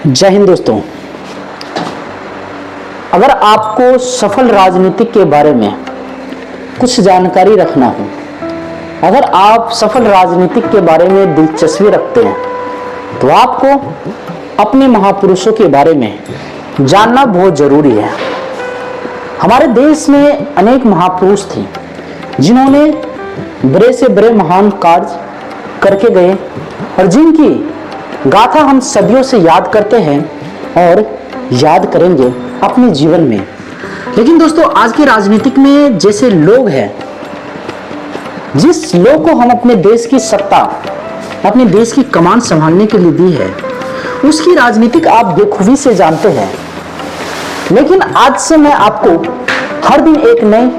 जय हिंद दोस्तों। अगर आपको सफल राजनीतिक के बारे में कुछ जानकारी रखना हो, अगर आप सफल राजनीतिक के बारे में दिलचस्पी रखते हैं तो आपको अपने महापुरुषों के बारे में जानना बहुत जरूरी है। हमारे देश में अनेक महापुरुष थे जिन्होंने बड़े से बड़े महान कार्य करके गए और जिनकी गाथा हम सदियों से याद करते हैं और याद करेंगे अपने जीवन में। लेकिन दोस्तों, आज के राजनीतिक में जैसे लोग हैं, जिस लोग को हम अपने देश की सत्ता, अपने देश की कमान संभालने के लिए दी है, उसकी राजनीतिक आप बेखूबी से जानते हैं। लेकिन आज से मैं आपको हर दिन एक नई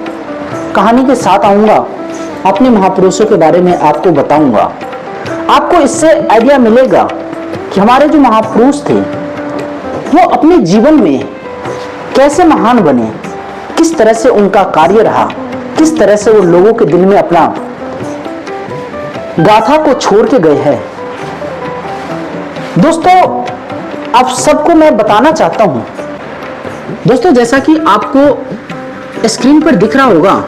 कहानी के साथ आऊंगा, अपने महापुरुषों के बारे में आपको बताऊंगा। आपको इससे आइडिया मिलेगा कि हमारे जो महापुरुष थे वो अपने जीवन में कैसे महान बने, किस तरह से उनका कार्य रहा, किस तरह से वो लोगों के दिल में अपना गाथा को छोड़ के गए हैं। दोस्तों, आप सबको मैं बताना चाहता हूं दोस्तों, जैसा कि आपको स्क्रीन पर दिख रहा होगा,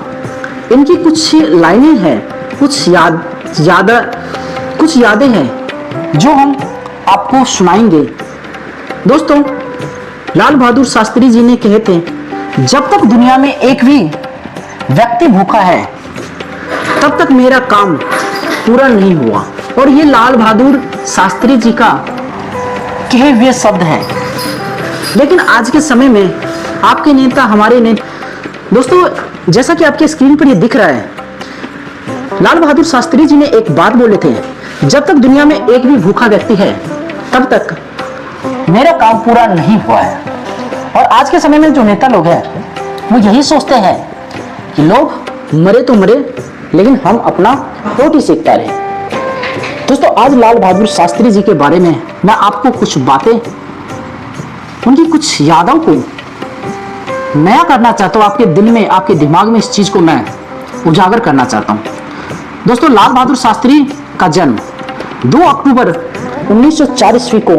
इनकी कुछ लाइनें हैं, कुछ यादें हैं जो हम आपको सुनाएंगे। दोस्तों, लाल बहादुर शास्त्री जी ने कहे थे, जब तक दुनिया में एक भी व्यक्ति भूखा है तब तक मेरा काम पूरा नहीं हुआ। और ये लाल बहादुर शास्त्री जी का कहे हुए शब्द है। लेकिन आज के समय में आपके नेता, हमारे नेता, दोस्तों जैसा कि आपके स्क्रीन पर ये दिख रहा है, लाल बहादुर शास्त्री जी ने एक बात बोले थे, जब तक दुनिया में एक भी भूखा व्यक्ति है तब तक मेरा काम पूरा नहीं हुआ है। और आज के समय में जो नेता लोग हैं वो यही सोचते हैं कि लोग मरे तो मरे, लेकिन हम अपना रोटी सेकता रहे। दोस्तों, आज लाल बहादुर शास्त्री जी के बारे में मैं आपको कुछ बातें, उनकी कुछ यादों को नया करना चाहता हूं। आपके दिल में, आपके दिमाग में इस चीज को मैं उजागर करना चाहता हूं। दोस्तों, लाल बहादुर शास्त्री का जन्म 2 अक्टूबर 1904 ईस्वी को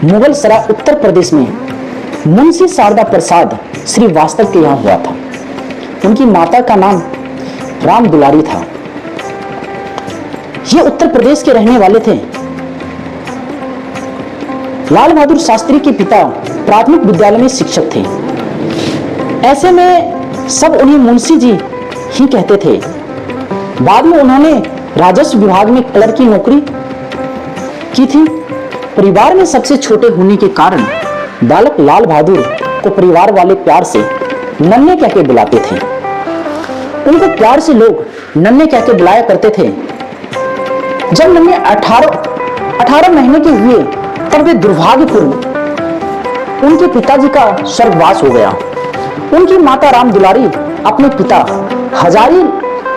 मुगल सराय उत्तर प्रदेश में मुंशी शारदा प्रसाद श्रीवास्तव के यहाँ हुआ था। उनकी माता का नाम राम दुलारी था। ये उत्तर प्रदेश के रहने वाले थे। लाल बहादुर शास्त्री के पिता प्राथमिक विद्यालय में शिक्षक थे। ऐसे में सब उन्हें मुंशी जी ही कहते थे। बाद में उन्होंने राजस्व विभाग में क्लर्क की नौकरी की थी। परिवार में सबसे छोटे होने के कारण बालक लाल बहादुर को परिवार वाले प्यार से नन्हे कहकर बुलाते थे। उनको प्यार से लोग नन्हे कहकर बुलाया करते थे। जब नन्हे 18 महीने के हुए तब वे दुर्भाग्यपूर्ण उनके पिताजी का स्वर्गवास हो गया। उनकी माता राम दुलारी अपने पिता हजारी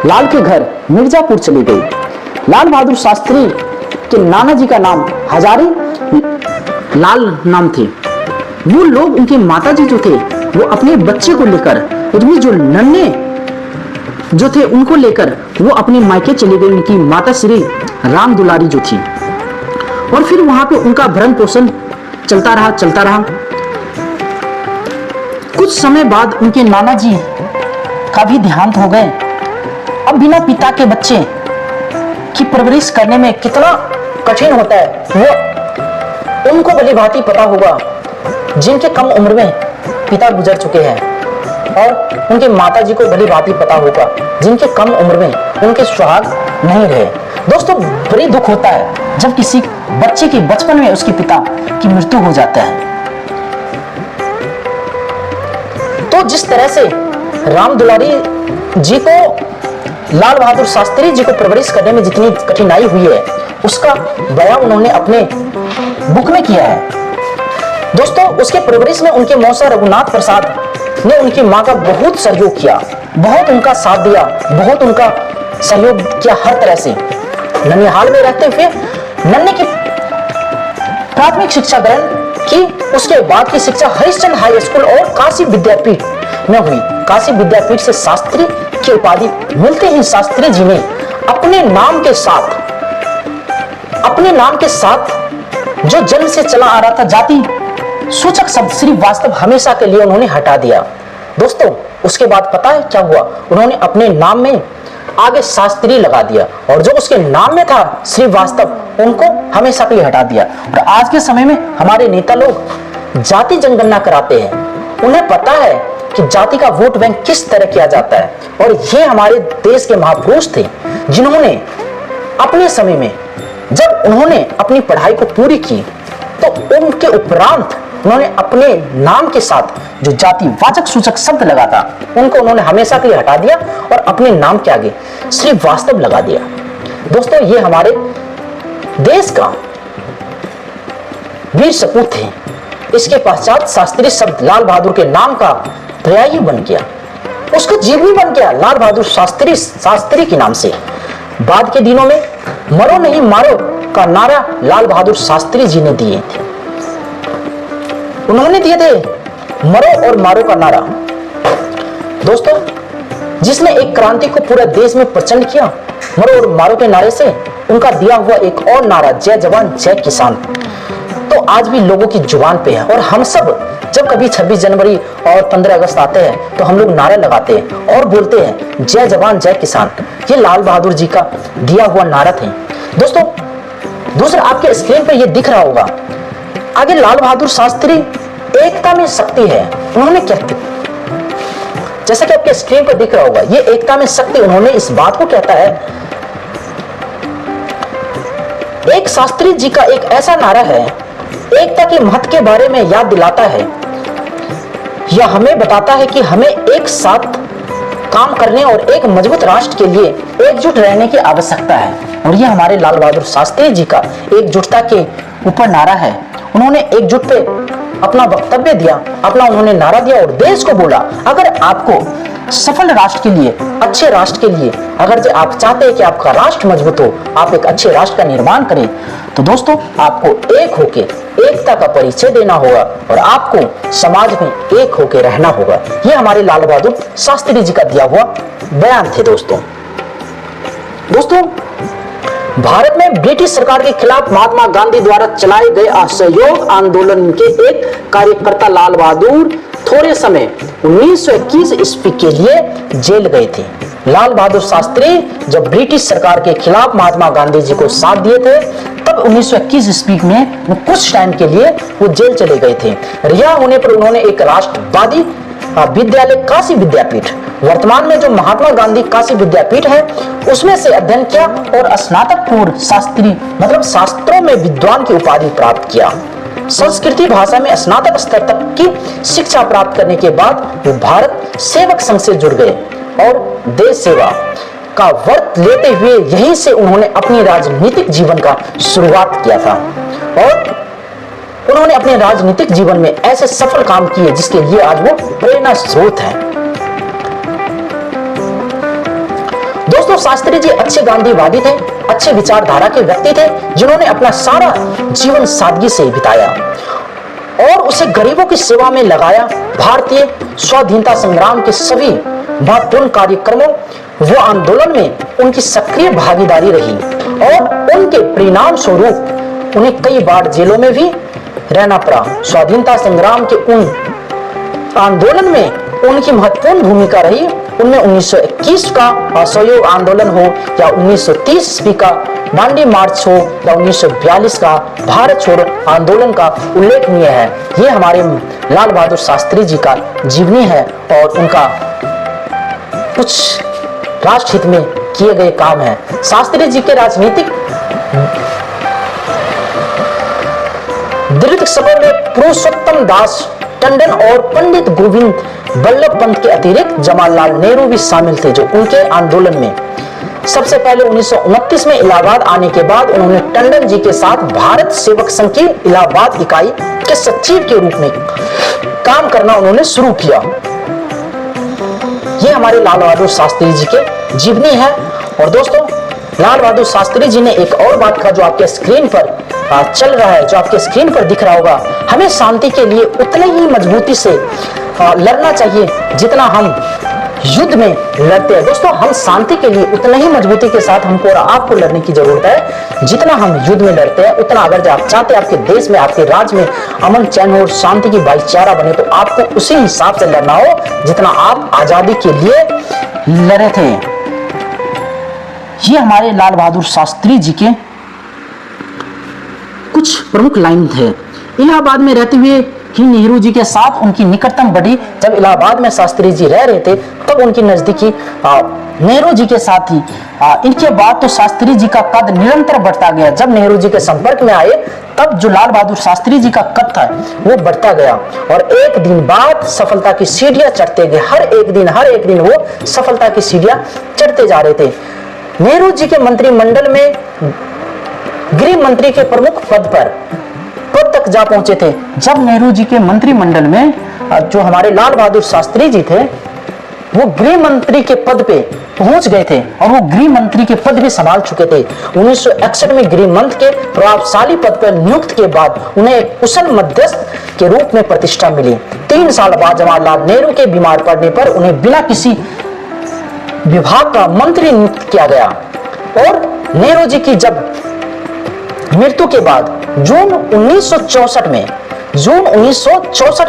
लाल के घर मिर्जापुर चली गई। लाल बहादुर शास्त्री के नाना जी का नाम हजारी लाल नाम थे। वो लोग, उनके माता जी जो थे, वो अपने बच्चे को लेकर, उनमें जो नन्हे जो थे उनको लेकर वो अपने मायके चली गई, उनकी माता श्री राम दुलारी जो थी। और फिर वहां पे उनका भरण पोषण चलता रहा। कुछ समय बाद उनके नाना जी का भी देहांत हो गए। अब बिना पिता के बच्चे की परवरिश करने में कितना कठिन होता है, वो उनको भली भांति पता होगा, जिनके कम उम्र में पिता गुजर चुके हैं। और उनके माता जी को भली भांति पता होगा, जिनके कम उम्र में उनके सुहाग नहीं रहे। दोस्तों, बड़ी दुख होता है जब किसी बच्चे के बचपन में उसके पिता की मृत्यु हो जाता है। तो जिस तरह से राम दुलारी जी को, लाल बहादुर शास्त्री जी को परवरिश करने में जितनी कठिनाई हुई है, उसका बयान उन्होंने अपने बुक में किया है। दोस्तों, उसके परवरिश में उनके मौसा रघुनाथ प्रसाद ने उनकी मां का बहुत सहयोग किया, बहुत उनका साथ दिया, बहुत उनका सहयोग किया हर तरह से। ननिहाल में रहते हुए नन्हे की प्राथमिक शिक्षा ग्रहण की। उसके बाद की शिक्षा हरिश्चंद्र हाई स्कूल और काशी विद्यापीठ में हुई। काशी विद्यापीठ से शास्त्री की उपाधि मिलते ही शास्त्री जी ने अपने नाम के साथ जो जन्म से चला आ रहा था जाति सूचक शब्द श्रीवास्तव हमेशा के लिए उन्होंने हटा दिया। दोस्तों उसके बाद पता है क्या हुआ, उन्होंने अपने नाम में आगे शास्त्री लगा दिया और जो उसके नाम में था श्रीवास्तव उनको हमेशा के लिए हटा दिया। और आज के समय में हमारे नेता लोग जाति जनगणना कराते हैं, उन्हें पता है कि जाति का वोट बैंक किस तरह किया जाता है। और ये हमारे देश के महापुरुष थे जिन्होंने अपने समय में जब उन्होंने अपनी पढ़ाई को पूरी की तो उनके उपरांत उन्होंने अपने नाम के साथ जो जातिवाचक सूचक शब्द लगा था उनको उन्होंने हमेशा के लिए हटा दिया और अपने नाम के आगे श्रीवास्तव लगा दिया। दोस्तों ये हमारे देश का वीर सपूत थे। इसके पश्चात शास्त्री शब्द लाल बहादुर के नाम का पर्याय बन गया, उसका जीवनी बन गया लाल बहादुर शास्त्री के नाम से। बाद के दिनों में मरो नहीं मारो का नारा लाल बहादुर शास्त्री जी ने दिए थे, उन्होंने दिए थे मरो और मारो का नारा। दोस्तों जिसने एक क्रांति को पूरे देश में प्रचंड किया, मरो और मारो के नारे से उनका दिया हुआ एक और नारा जय जवान जय किसान तो आज भी लोगों की जुबान पे है। और हम सब जब कभी 26 जनवरी और 15 अगस्त आते हैं तो हम लोग नारा लगाते हैं और बोलते हैं जय जवान जय किसान। ये लाल बहादुर जी का दिया हुआ नारा थे। दोस्तों दूसरा आपके स्क्रीन पर ये दिख रहा होगा, आगे लाल बहादुर शास्त्री एकता में शक्ति है, उन्होंने क्या किया, जैसा कि आपके स्क्रीन पर दिख रहा होगा ये एकता में शक्ति, उन्होंने इस बात को कहता है। एक शास्त्री जी का एक ऐसा नारा है, एकता के महत्व के बारे में याद दिलाता है, यह हमें बताता है कि हमें एक साथ काम करने और एक मजबूत राष्ट्र के लिए एकजुट रहने की आवश्यकता है। और यह हमारे लाल बहादुर शास्त्री जी का एकजुटता के ऊपर नारा है। उन्होंने एकजुट पे अपना वक्तव्य दिया, अपना उन्होंने नारा दिया और देश को बोला अगर आपको सफल राष्ट्र के लिए, अच्छे राष्ट्र के लिए, अगर जो आप चाहते हैं कि आपका राष्ट्र मजबूत हो, आप एक अच्छे राष्ट्र का निर्माण करें, तो दोस्तों आपको एक होके एकता का परिचय देना होगा और आपको समाज में एक होके रहना होगा। ये हमारे लाल बहादुर शास्त्री जी का दिया हुआ बयान थे। दोस्तों भारत में ब्रिटिश सरकार के खिलाफ महात्मा गांधी द्वारा चलाए गए असहयोग आंदोलन के एक कार्यकर्ता लाल बहादुर थोड़े समय 1921 ईस्वी के लिए जेल गए थे। लाल बहादुर शास्त्री जब ब्रिटिश सरकार के खिलाफ महात्मा गांधी जी को साथ दिए थे तब 1921 ईस्वी में वो कुछ टाइम के लिए वो जेल चले गए थे। रिहा होने पर उन्होंने एक राष्ट्रवादी विद्यालय काशी विद्यापीठ, वर्तमान में जो महात्मा गांधी काशी विद्यापीठ है, उसमें से अध्ययन किया और स्नातक पूर्व शास्त्री मतलब शास्त्रों में विद्वान की उपाधि प्राप्त किया। संस्कृति भाषा में स्नातक स्तर तक की शिक्षा प्राप्त करने के बाद वो भारत सेवक संघ से जुड़ गए और देश सेवा का व्रत लेते हुए यहीं से उन्होंने अपनी राजनीतिक जीवन का शुरुआत किया था। और उन्होंने अपने राजनीतिक जीवन में ऐसे सफल काम किए जिसके लिए आज वो प्रेरणा स्रोत हैं। दोस्तों शास्त्री जी अच्छे गांधीवादी थे, अच्छे विचारधारा के व्यक्ति थे जिन्होंने अपना सारा जीवन सादगी से बिताया और उसे गरीबों की सेवा में लगाया। भारतीय स्वाधीनता संग्राम के सभी महत्वपूर्ण कार्यक्रमों व आंदोलन में उनकी सक्रिय भागीदारी रही और उनके परिणाम स्वरूप उन्हें कई बार जेलों में भी रहना पड़ा। स्वाधीनता संग्राम के उन आंदोलन में उनकी महत्वपूर्ण भूमिका रही। उनमें 1921 का असहयोग आंदोलन हो या 1930 ईस्वी का दांडी मार्च हो या 1942 का भारत छोड़ो आंदोलन का उल्लेखनीय है। ये हमारे लाल बहादुर शास्त्री जी का जीवनी है और उनका कुछ राष्ट्र हित में किए गए काम है। शास्त्री जी के राजनीतिक दीर्घ सफर में पुरुषोत्तम दास टंडन और पंडित गोविंद बल्लभ पंत के अतिरिक्त जवाहरलाल नेहरू भी शामिल थे, जो उनके आंदोलन में सबसे पहले 1929 में इलाहाबाद आने के बाद उन्होंने टंडन जी के साथ भारत सेवक संघ की इलाहाबाद इकाई के सचिव के रूप में काम करना उन्होंने शुरू किया। ये हमारे लाल बहादुर शास्त्री जी के जीवनी है। और दोस्तों लाल बहादुर शास्त्री जी ने एक और बात कहा जो आपके स्क्रीन पर चल रहा है, जो आपके स्क्रीन पर दिख रहा होगा, हमें शांति के लिए उतने ही मजबूती से लड़ना चाहिए जितना हम युद्ध में लड़ते हैं। दोस्तों, हम शांति के लिए उतना ही मजबूती के साथ हमको और आपको लड़ने की जरूरत है जितना हम युद्ध में लड़ते हैं। उतना अगर आप चाहते हैं आपके देश में, आपके राज्य में अमन चैन और शांति की भाईचारा बने, तो आपको उसी हिसाब से लड़ना हो जितना आप आजादी के लिए लड़े थे। ये हमारे लाल बहादुर शास्त्री जी के कुछ प्रमुख लाइन थे। इलाहाबाद में रहते हुए ही नेहरू जी के साथ उनकी निकटतम बढ़ी। जब इलाहाबाद में शास्त्री जी रह रहे थे तब उनकी नजदीकी नेहरू जी के साथ ही। इनके बाद तो शास्त्री जी का कद निरंतर बढ़ता गया। जब नेहरू जी के संपर्क में आए तब जो लाल बहादुर शास्त्री जी का कद था वो बढ़ता गया और एक दिन बाद सफलता की सीढ़ियां चढ़ते गए। हर एक दिन वो सफलता की सीढ़ियां चढ़ते जा रहे थे। नेहरू जी के मंत्रिमंडल में गृह मंत्री के प्रमुख पद तक जा पहुंचे थे। जब नेहरू जी के मंत्रिमंडल में जो हमारे लाल बहादुर शास्त्री जी थे वो गृह मंत्री के पद पे पहुंच गए थे और वो गृह मंत्री के पद भी संभाल चुके थे। 1961 में गृह मंत्री के प्रभावशाली पद पर नियुक्त के बाद उन्हें एक कुशल मध्यस्थ के रूप में प्रतिष्ठा मिली। 3 साल बाद जवाहरलाल नेहरू के बीमार पड़ने पर उन्हें बिना किसी विभाग का मंत्री नियुक्त किया गया और नेहरू जी की जब मृत्यु के बाद जून 1964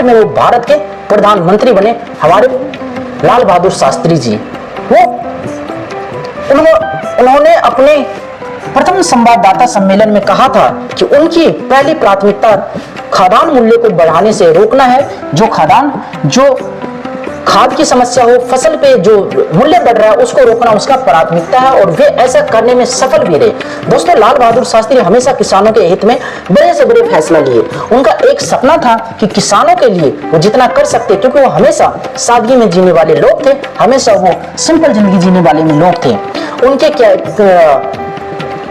में वो भारत के प्रधानमंत्री बने। हमारे लाल बहादुर शास्त्री जी उन्होंने अपने प्रथम संवाददाता सम्मेलन में कहा था कि उनकी पहली प्राथमिकता खाद्यान्न मूल्य को बढ़ाने से रोकना है। जो खाद की समस्या हो, फसल पे जो मूल्य बढ़ रहा है उसको रोकना उसका प्राथमिकता है और वे ऐसा करने में सफल भी रहे। दोस्तों, लाल बहादुर शास्त्री हमेशा किसानों के हित में बड़े से बड़े फैसला लिए। उनका एक सपना था कि किसानों के लिए वो जितना कर सकते, क्योंकि वो हमेशा सादगी में जीने वाले लोग थे, हमेशा वो सिंपल जिंदगी जीने वाले लोग थे। उनके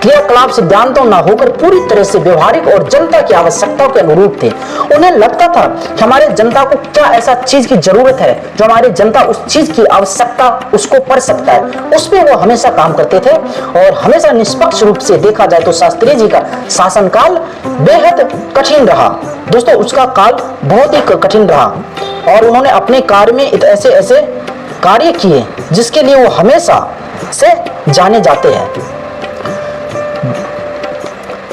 क्रियाकलाप सिद्धांतों न होकर पूरी तरह से व्यवहारिक और जनता की आवश्यकताओं के अनुरूप थे। उन्हें लगता था कि हमारे जनता को क्या ऐसा चीज की जरूरत है जो हमारी जनता उस चीज की आवश्यकता उसको पढ़ सकता है, उस पर वो हमेशा काम करते थे। और हमेशा निष्पक्ष रूप से देखा जाए तो शास्त्री जी का शासनकाल बेहद कठिन रहा। दोस्तों, उसका काल बहुत ही कठिन रहा और उन्होंने अपने कार्य में ऐसे ऐसे कार्य किए जिसके लिए वो हमेशा से जाने जाते हैं।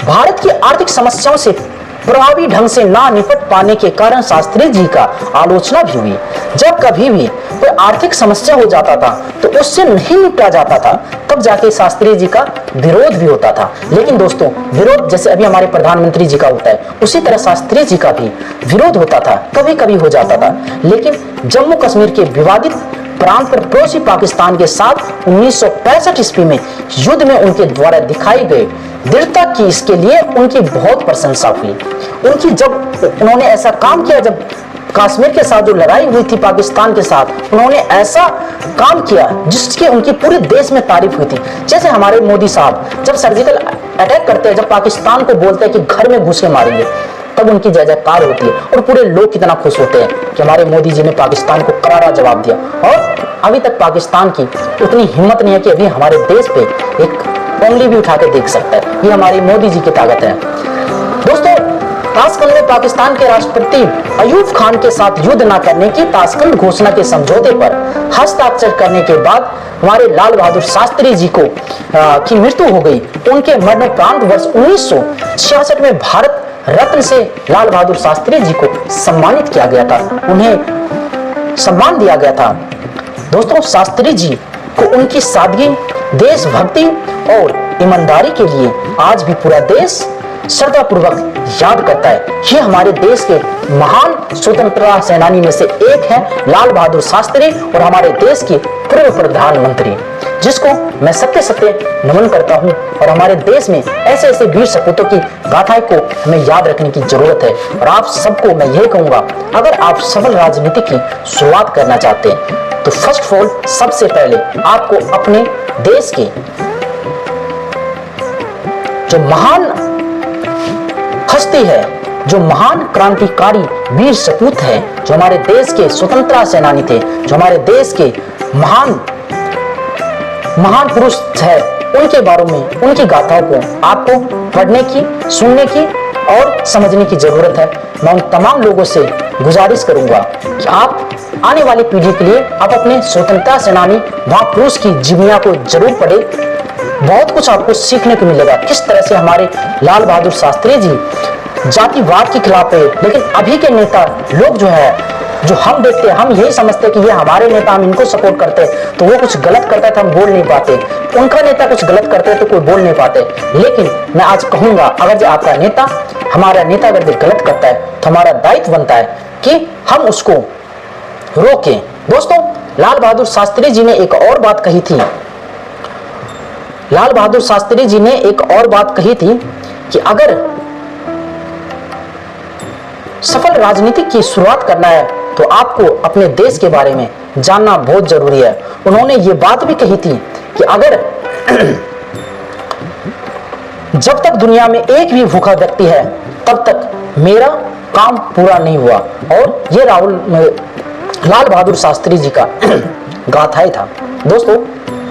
भारत की आर्थिक समस्याओं से प्रभावी ढंग से ना निपट पाने के कारण शास्त्री जी का आलोचना भी हुई। जब कभी भी कोई आर्थिक समस्या हो जाता था तो उससे नहीं निपटा जाता था, तब जाके शास्त्री जी का विरोध भी होता था। लेकिन दोस्तों, विरोध जैसे अभी हमारे प्रधानमंत्री जी का होता है उसी तरह शास्त्री जी का भी विरोध होता था, कभी कभी हो जाता था। लेकिन जम्मू कश्मीर के विवादित प्रांत पर पड़ोसी पाकिस्तान के साथ 1965 ईस्वी में युद्ध में उनके द्वारा दिखाई गई दृढ़ता की इसके लिए उनकी बहुत प्रशंसा हुई। जब उन्होंने ऐसा काम किया, जब कश्मीर के साथ जो लड़ाई हुई थी पाकिस्तान के साथ, उन्होंने ऐसा काम किया जिसकी उनकी पूरे देश में तारीफ हुई थी। जैसे हमारे मोदी साहब जब सर्जिकल अटैक करते हैं, जब पाकिस्तान को बोलते हैं कि घर में घुस के मारेंगे, तब उनकी जय जयकार होती है और पूरे लोग कितना खुश होते हैं कि हमारे मोदी जी ने पाकिस्तान को करारा जवाब दिया। और अभी तक पाकिस्तान की उतनी हिम्मत नहीं है कि अभी हमारे देश पे एक उंगली भी उठा के देख सकता है। ये हमारी मोदी जी की ताकत है। दोस्तों, ताशकंद में पाकिस्तान के राष्ट्रपति अयूब खान के साथ युद्ध न करने की ताशकंद घोषणा के समझौते पर हस्ताक्षर करने के बाद हमारे लाल बहादुर शास्त्री जी को की मृत्यु हो गई। उनके मरणोपरांत वर्ष 1966 में भारत रत्न से लाल बहादुर शास्त्री जी को सम्मानित किया गया था, उन्हें सम्मान दिया गया था। दोस्तों, शास्त्री जी को उनकी सादगी, देशभक्ति और ईमानदारी के लिए आज भी पूरा देश श्रद्धापूर्वक याद करता है। ये हमारे देश के महान स्वतंत्रता सेनानी में से एक है लाल बहादुर शास्त्री और हमारे देश के पूर्व प्रधानमंत्री, जिसको मैं सत्य सत्य नमन करता हूं। और हमारे देश में ऐसे ऐसे वीर सपूतों की गाथाएं को हमें याद रखने की जरूरत है। और आप सबको मैं यही कहूंगा, अगर आप सफल राजनीति की शुरुआत करना चाहते हैं तो फर्स्ट ऑफ ऑल सबसे पहले आपको अपने देश के जो महान हस्ती है, जो महान क्रांतिकारी वीर सपूत है, जो हमारे देश के स्वतंत्रता सेनानी थे, जो हमारे देश के महान पुरुष है, उनके बारे में, उनकी गाथाओं को आपको पढ़ने की, सुनने की और समझने की जरूरत है। मैं उन तमाम लोगों से गुजारिश करूंगा कि आप आने वाली पीढ़ी के लिए आप अपने स्वतंत्रता सेनानी महापुरुष की जीवनियां को जरूर पढ़े। बहुत कुछ आपको सीखने को मिलेगा, किस तरह से हमारे लाल बहादुर शास्त्री जी जातिवाद के खिलाफ है। लेकिन अभी के नेता लोग जो है, जो हम देखते हैं, हम यही समझते हैं कि ये हमारे नेता, हम इनको सपोर्ट करते हैं, तो वो कुछ गलत करता है तो हम बोल नहीं पाते, उनका नेता कुछ गलत करते हैं तो कोई बोल नहीं पाते। लेकिन मैं आज कहूंगा, अगर जो आपका नेता, हमारा नेता अगर जो गलत करता है तो हमारा दायित्व बनता है कि हम उसको रोकें। दोस्तों, लाल बहादुर शास्त्री जी ने एक और बात कही थी, लाल बहादुर शास्त्री जी ने एक और बात कही थी कि अगर सफल राजनीति की शुरुआत करना है तो आपको अपने देश के बारे में जानना बहुत जरूरी है। उन्होंने ये बात भी कही थी कि अगर जब तक दुनिया में एक भी भूखा व्यक्ति है तब तक मेरा काम पूरा नहीं हुआ। और ये लाल बहादुर शास्त्री जी का गाथा था। दोस्तों,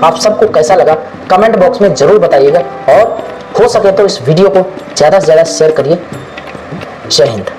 आप सबको कैसा लगा कमेंट बॉक्स में जरूर बताइएगा और हो सके तो इस वीडियो को ज्यादा से ज्यादा शेयर करिए। जय हिंद।